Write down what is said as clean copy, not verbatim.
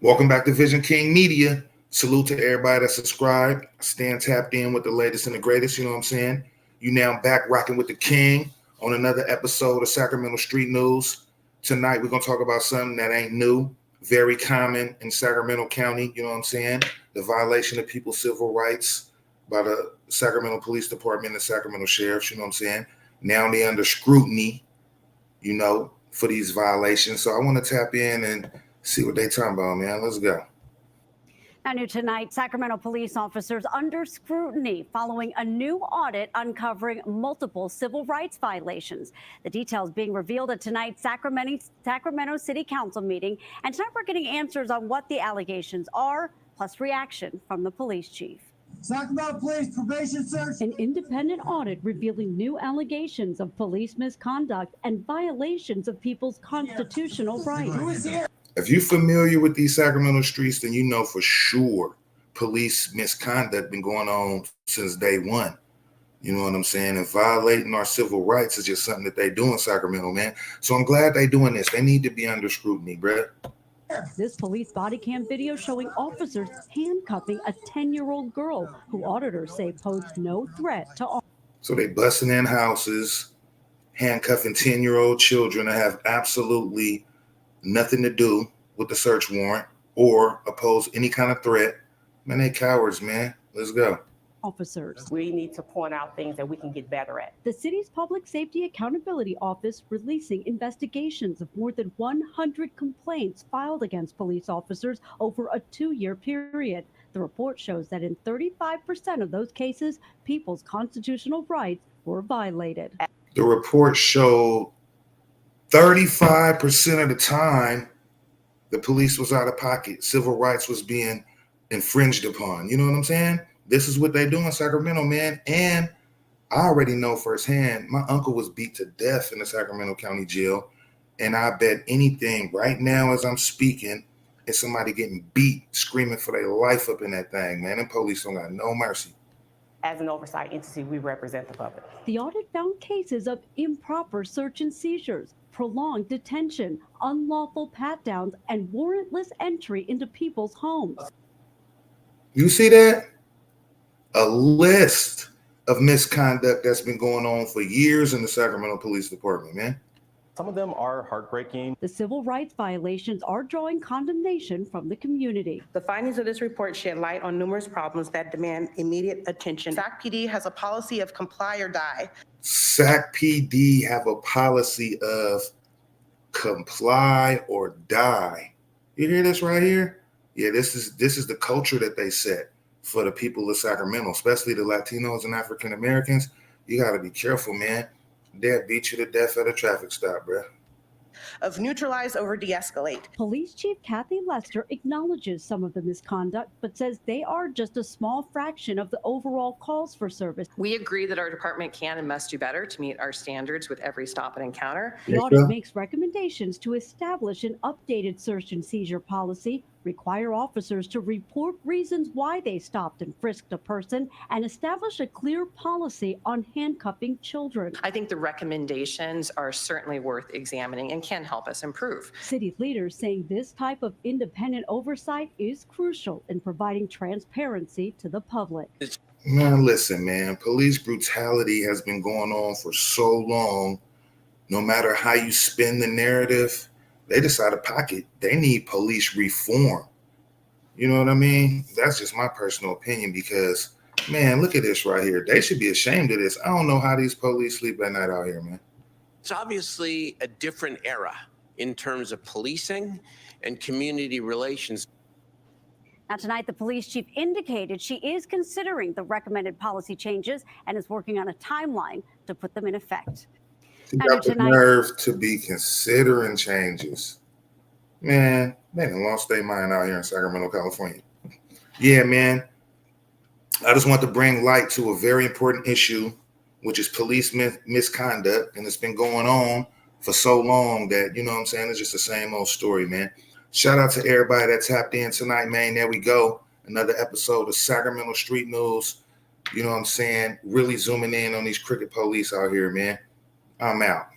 Welcome back to Vision King Media. Salute to everybody that subscribed. Stand tapped in with the latest and the greatest, you know what I'm saying? You now back rocking with the King on another episode of Sacramento Street News. Tonight, we're going to talk about something that ain't new, very common in Sacramento County, you know what I'm saying? The violation of people's civil rights by the Sacramento Police Department and the Sacramento Sheriffs, you know what I'm saying? Now they're under scrutiny, you know, for these violations. So I want to tap in and see what they talking about, man. Let's go. Now new tonight, Sacramento police officers under scrutiny following a new audit uncovering multiple civil rights violations. The details being revealed at tonight's Sacramento City Council meeting. And tonight we're getting answers on what the allegations are, plus reaction from the police chief. Sacramento Police Probation Search. An independent audit revealing new allegations of police misconduct and violations of people's constitutional rights. Who is here? If you're familiar with these Sacramento streets, then you know for sure police misconduct been going on since day one. You know what I'm saying? And violating our civil rights is just something that they do in Sacramento, man. So I'm glad they doing this. They need to be under scrutiny, bruh. This police body cam video showing officers handcuffing a 10-year-old girl who auditors say posed no threat to all. So they busting in houses, handcuffing 10-year-old children that have absolutely nothing to do with the search warrant or oppose any kind of threat. Man, they cowards, man. Let's go. Officers. We need to point out things that we can get better at. The city's Public Safety Accountability Office releasing investigations of more than 100 complaints filed against police officers over a 2-year period. The report shows that in 35% of those cases, people's constitutional rights were violated. The report showed 35% of the time the police was out of pocket. Civil rights was being infringed upon. You know what I'm saying? This is what they do in Sacramento, man. And I already know firsthand, my uncle was beat to death in the Sacramento County Jail. And I bet anything right now as I'm speaking, is somebody getting beat, screaming for their life up in that thing, man. And police don't got no mercy. As an oversight entity, we represent the public. The audit found cases of improper search and seizures, prolonged detention, unlawful pat-downs, and warrantless entry into people's homes. You see that? A list of misconduct that's been going on for years in the Sacramento Police Department, man. Some of them are heartbreaking. The civil rights violations are drawing condemnation from the community. The findings of this report shed light on numerous problems that demand immediate attention. SAC PD has a policy of comply or die. SAC PD have a policy of comply or die. You hear this right here? Yeah, this is the culture that they set for the people of Sacramento, especially the Latinos and African Americans. You got to be careful, man. They'll beat you to death at a traffic stop, bro. Of neutralize over de-escalate. Police Chief Kathy Lester acknowledges some of the misconduct, but says they are just a small fraction of the overall calls for service. We agree that our department can and must do better to meet our standards with every stop and encounter. The audit makes recommendations to establish an updated search and seizure policy, require officers to report reasons why they stopped and frisked a person, and establish a clear policy on handcuffing children. I think the recommendations are certainly worth examining and can help us improve. City leaders saying this type of independent oversight is crucial in providing transparency to the public. Man, listen, man, police brutality has been going on for so long. No matter how you spin the narrative, they just out of pocket. They need police reform. You know what I mean? That's just my personal opinion because, man, look at this right here. They should be ashamed of this. I don't know how these police sleep at night out here, man. It's obviously a different era in terms of policing and community relations. Now tonight, the police chief indicated she is considering the recommended policy changes and is working on a timeline to put them in effect. You got the nerve to be considering changes. Man, they done lost their mind out here in Sacramento, California. Yeah, man. I just want to bring light to a very important issue, which is police misconduct. And it's been going on for so long that, you know what I'm saying, it's just the same old story, man. Shout out to everybody that tapped in tonight, man. There we go. Another episode of Sacramento Street News. You know what I'm saying? Really zooming in on these crooked police out here, man. I'm out.